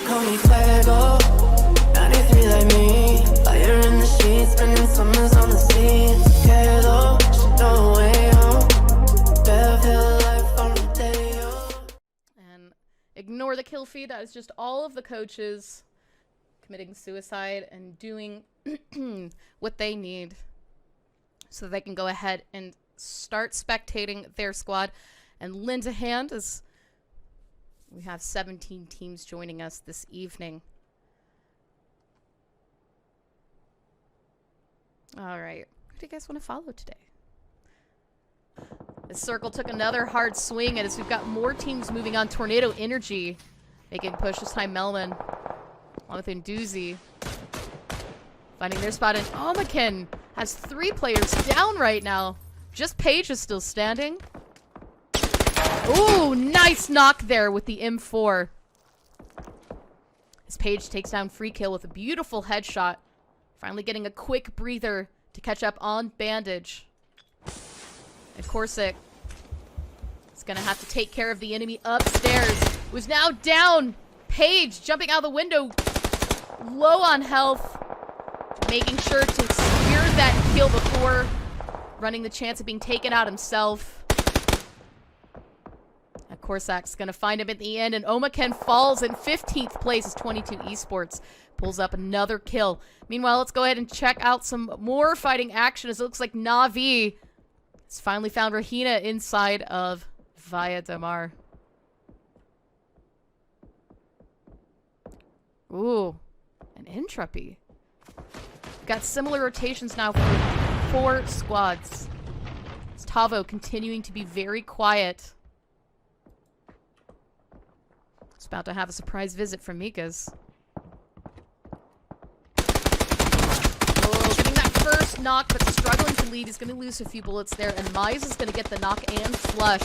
Call me fuego, 93 like me. Fire in the sheets, spending summers on the sea. Quedo, she throw away home. Bev Hill life on the day. And ignore the kill feed. That is just all of the coaches committing suicide and doing what they need so they can go ahead and start spectating their squad and lend a hand as we have 17 teams joining us this evening. All right, who do you guys want to follow today? The circle took another hard swing, and as we've got more teams moving on, Tornado Energy making push. This time Melman along with Nduzi finding their spot, and Omaken has 3 players down right now. Just Paige is still standing. Ooh, nice knock there with the M4. As Paige takes down Free Kill with a beautiful headshot. Finally getting a quick breather to catch up on Bandage. And Corsic is going to have to take care of the enemy upstairs. Who's now down. Paige jumping out the window. Low on health. Making sure to secure that kill before running the chance of being taken out himself. Corsac's gonna find him at the end, and Omaken falls in 15th place as 22 Esports pulls up another kill. Meanwhile, let's go ahead and check out some more fighting action as it looks like Na'Vi has finally found Rahina inside of Via Damar. Ooh, an Entropy. Got similar rotations now for 4 squads. It's Tavo continuing to be very quiet. It's about to have a surprise visit from Mika's. Oh, getting that first knock, but struggling to lead. He's going to lose a few bullets there, and Mize is going to get the knock and flush.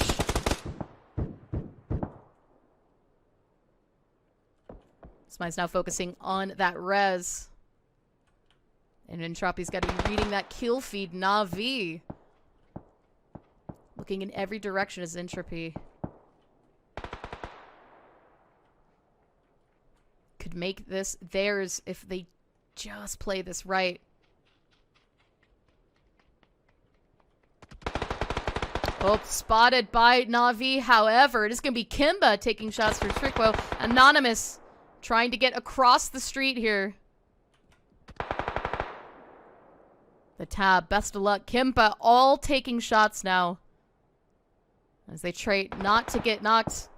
Mize now focusing on that res. And Entropy's got to be reading that kill feed. Na'Vi looking in every direction as Entropy could make this theirs if they just play this right. Oh, spotted by Na'Vi. However, it is going to be Kimba taking shots for Trickwo. Anonymous trying to get across the street here. The tab, best of luck. Kimba all taking shots now as they try not to get knocked.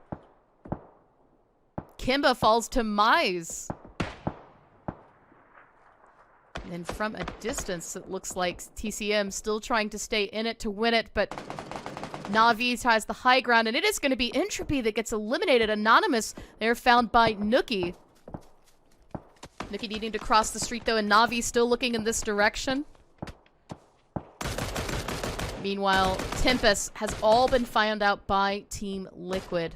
Kimba falls to Mize. And then from a distance, it looks like TCM still trying to stay in it to win it, but Na'Vi has the high ground, and it is going to be Entropy that gets eliminated. Anonymous, they're found by Nookie. Nookie needing to cross the street, though, and Na'Vi still looking in this direction. Meanwhile, Tempest has all been found out by Team Liquid.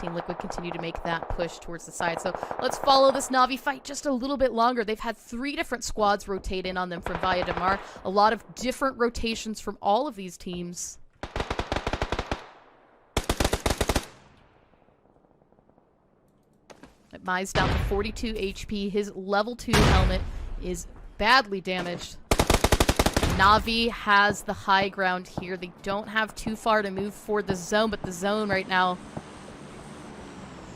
Team Liquid continue to make that push towards the side. So let's follow this Na'Vi fight just a little bit longer. They've had 3 different squads rotate in on them from Via Damar. A lot of different rotations from all of these teams. Mize down to 42 HP. His level 2 helmet is badly damaged. Na'Vi has the high ground here. They don't have too far to move for the zone, but the zone right now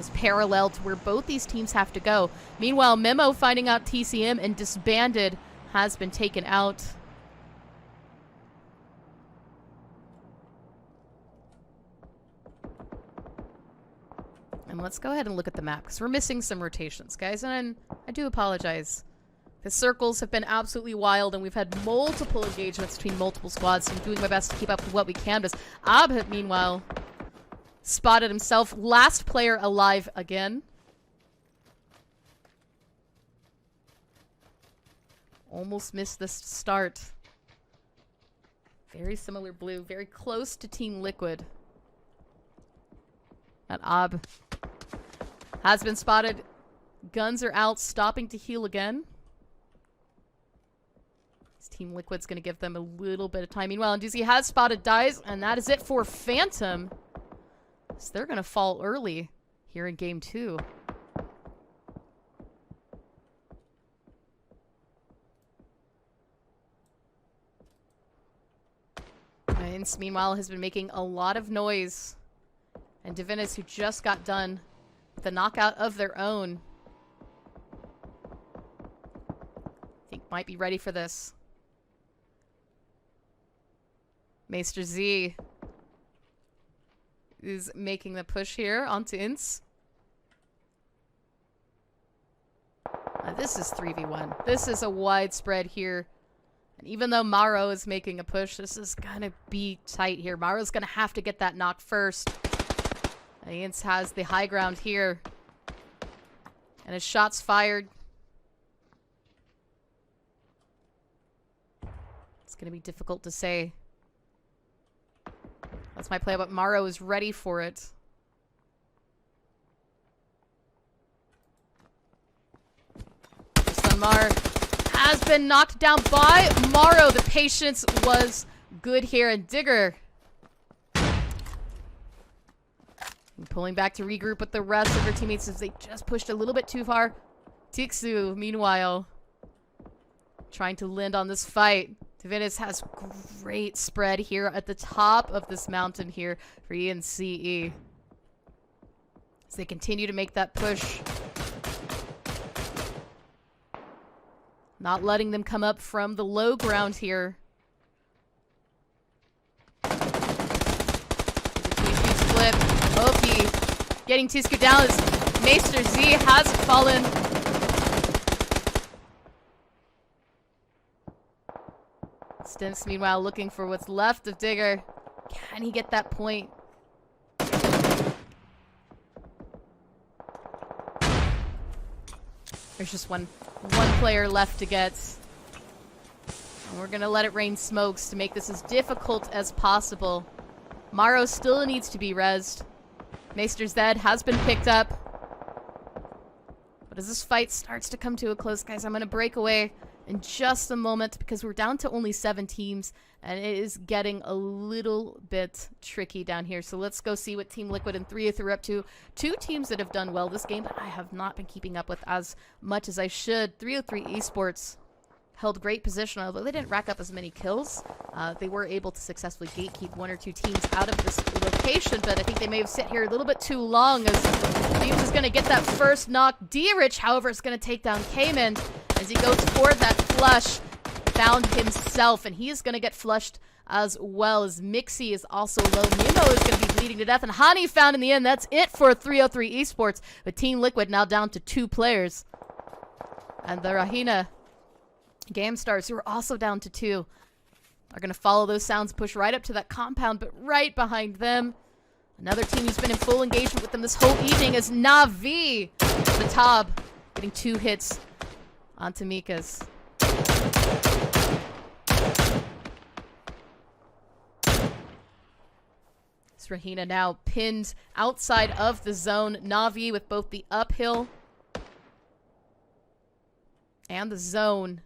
is parallel to where both these teams have to go. Meanwhile, Memo finding out TCM and Disbanded has been taken out. And let's go ahead and look at the map, because we're missing some rotations, guys, and I do apologize. The circles have been absolutely wild, and we've had multiple engagements between multiple squads, so I'm doing my best to keep up with what we can. But Abhit, meanwhile, spotted himself. Last player alive again. Almost missed this start. Very similar blue, very close to Team Liquid. That Ab has been spotted. Guns are out, stopping to heal again. This Team Liquid's going to give them a little bit of time. Meanwhile, Nduzi has spotted Dies, and that is it for Phantom. So they're going to fall early here in game 2. Ince, meanwhile, has been making a lot of noise. And Divinus, who just got done with a knockout of their own, I think might be ready for this. mxey is making the push here onto Ince. This is 3v1. This is a widespread here. And even though Maro is making a push, this is gonna be tight here. Maro's gonna have to get that knock first. And Ince has the high ground here. And his shot's fired. It's gonna be difficult to say. That's my play, but Maro is ready for it. Mar has been knocked down by Maro. The patience was good here, and Digger pulling back to regroup with the rest of their teammates as they just pushed a little bit too far. Tixu, meanwhile, trying to land on this fight. Divinus has great spread here at the top of this mountain here for ENCE. As they continue to make that push. Not letting them come up from the low ground here. Tisku's flip. Oki getting Tisku down as mxey has fallen. Stimps, meanwhile, looking for what's left of Digger. Can he get that point? There's just one player left to get. And we're gonna let it rain smokes to make this as difficult as possible. Maro still needs to be rezzed. mxey has been picked up. But as this fight starts to come to a close, guys, I'm gonna break away in just a moment because we're down to only 7 teams and it is getting a little bit tricky down here. So let's go see what Team Liquid and 303 are up to. 2 teams that have done well this game, but I have not been keeping up with as much as I should. 303 Esports held great position, although they didn't rack up as many kills. They were able to successfully gatekeep 1 or 2 teams out of this location, but I think they may have sit here a little bit too long as Jeemzz is going to get that first knock. D-Rich, however, is going to take down Kaymind as he goes for that flush. Found himself, and he is going to get flushed as well as mxey is also low. Mimo is going to be bleeding to death, and Hani found in the end. That's it for 303 Esports, with Team Liquid now down to 2 players. And the Rahina Game Stars, who are also down to 2, are going to follow those sounds, push right up to that compound, but right behind them, another team who's been in full engagement with them this whole evening is Na'Vi. The Tab getting 2 hits onto Mika's. Rahina now pinned outside of the zone. Na'Vi with both the uphill and the zone.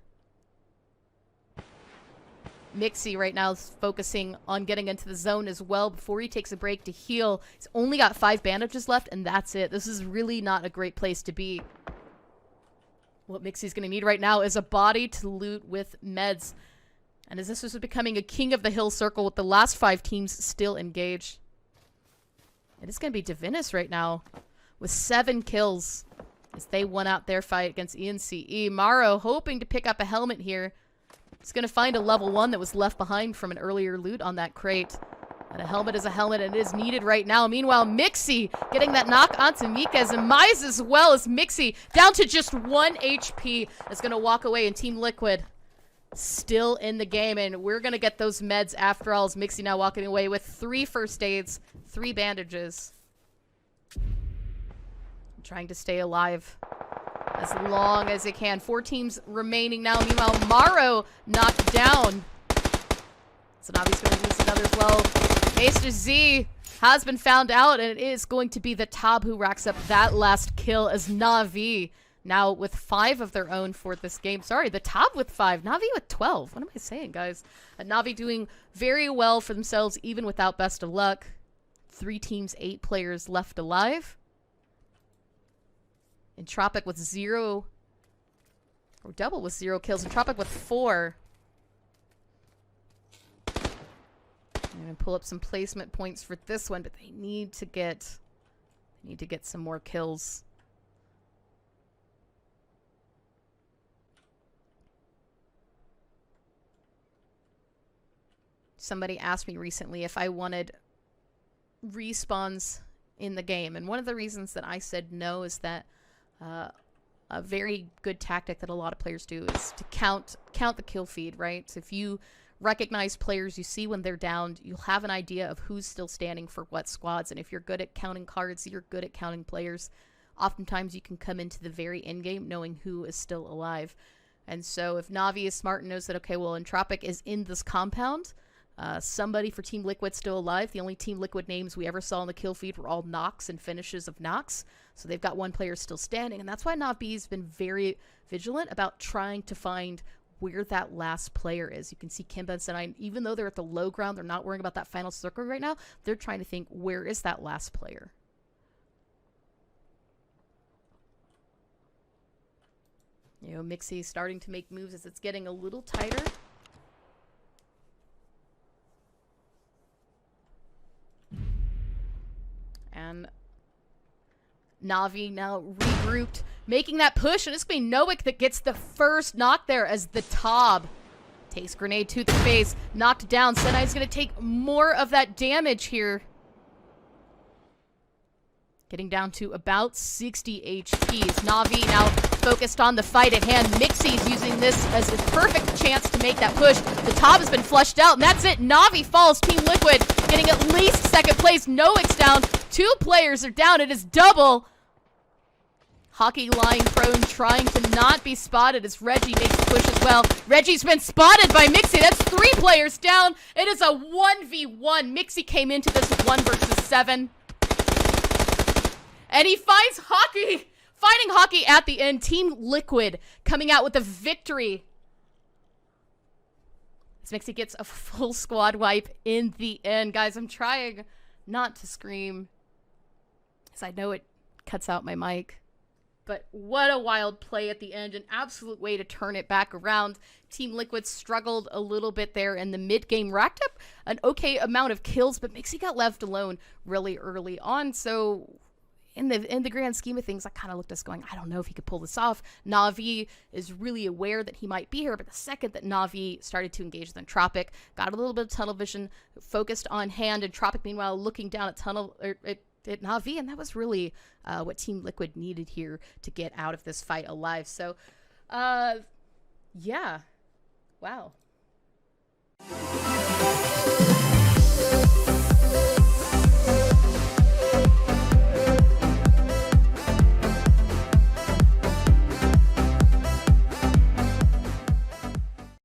mxey right now is focusing on getting into the zone as well before he takes a break to heal. He's only got 5 bandages left, and that's it. This is really not a great place to be. What mxey's going to need right now is a body to loot with meds. And as this was becoming a king of the hill circle with the last 5 teams still engaged. It is going to be Divinus right now with 7 kills as they won out their fight against ENCE. Maro hoping to pick up a helmet here. He's going to find a level 1 that was left behind from an earlier loot on that crate. And a helmet is a helmet, and it is needed right now. Meanwhile, mxey getting that knock onto Mika's, and Mize as well as mxey down to just 1 HP is going to walk away, and Team Liquid still in the game, and we're going to get those meds after all, as mxey now walking away with 3 first aids, 3 bandages. Trying to stay alive as long as he can. 4 teams remaining now. Meanwhile, Maro knocked down. So now he's going to lose another as well. mxey has been found out, and it is going to be the Tab who racks up that last kill as Na'Vi now with 5 of their own for this game. Sorry, the Tab with 5, Na'Vi with 12. What am I saying, guys? Na'Vi doing very well for themselves even without best of luck. 3 teams, 8 players left alive. Entropic with 0, or double with 0 kills. Entropic with 4. I'm gonna pull up some placement points for this one, but they need to get some more kills. Somebody asked me recently if I wanted respawns in the game, and one of the reasons that I said no is that a very good tactic that a lot of players do is to count the kill feed, right? So if you recognize players you see when they're downed, you'll have an idea of who's still standing for what squads, and if you're good at counting cards, you're good at counting players, oftentimes you can come into the very end game knowing who is still alive. And so if Na'Vi is smart and knows that, okay, well, Entropic is in this compound, somebody for Team Liquid's still alive. The only Team Liquid names we ever saw on the kill feed were all Nox and finishes of Nox. So they've got one player still standing, and that's why Na'Vi's been very vigilant about trying to find where that last player is. You can see Kimba and Senai, even though they're at the low ground, they're not worrying about that final circle right now. They're trying to think, where is that last player? You know, mxey starting to make moves as it's getting a little tighter. And Na'Vi now regrouped, making that push, and it's going to be Noik that gets the first knock there as the Tob takes grenade to the face, knocked down. Senai's going to take more of that damage here. Getting down to about 60 HP. Na'Vi now focused on the fight at hand. mxey's using this as a perfect chance to make that push. The Tob has been flushed out, and that's it. Na'Vi falls. Team Liquid getting at least second place. Noik's down. 2 players are down. It is double. Hockey lying prone, trying to not be spotted as Reggie makes the push as well. Reggie's been spotted by mxey. That's 3 players down. It is a 1v1. mxey came into this 1 versus 7. And he finds Hockey. Fighting Hockey at the end. Team Liquid coming out with a victory. As mxey gets a full squad wipe in the end. Guys, I'm trying not to scream, because I know it cuts out my mic. But what a wild play at the end. An absolute way to turn it back around. Team Liquid struggled a little bit there in the mid-game. Racked up an okay amount of kills, but mxey got left alone really early on. So in the grand scheme of things, I kind of looked at us going, I don't know if he could pull this off. Na'Vi is really aware that he might be here, but the second that Na'Vi started to engage with Entropic, got a little bit of tunnel vision, focused on hand, Entropic meanwhile looking down at at Na'Vi, and that was really what Team Liquid needed here to get out of this fight alive. So, yeah. Wow.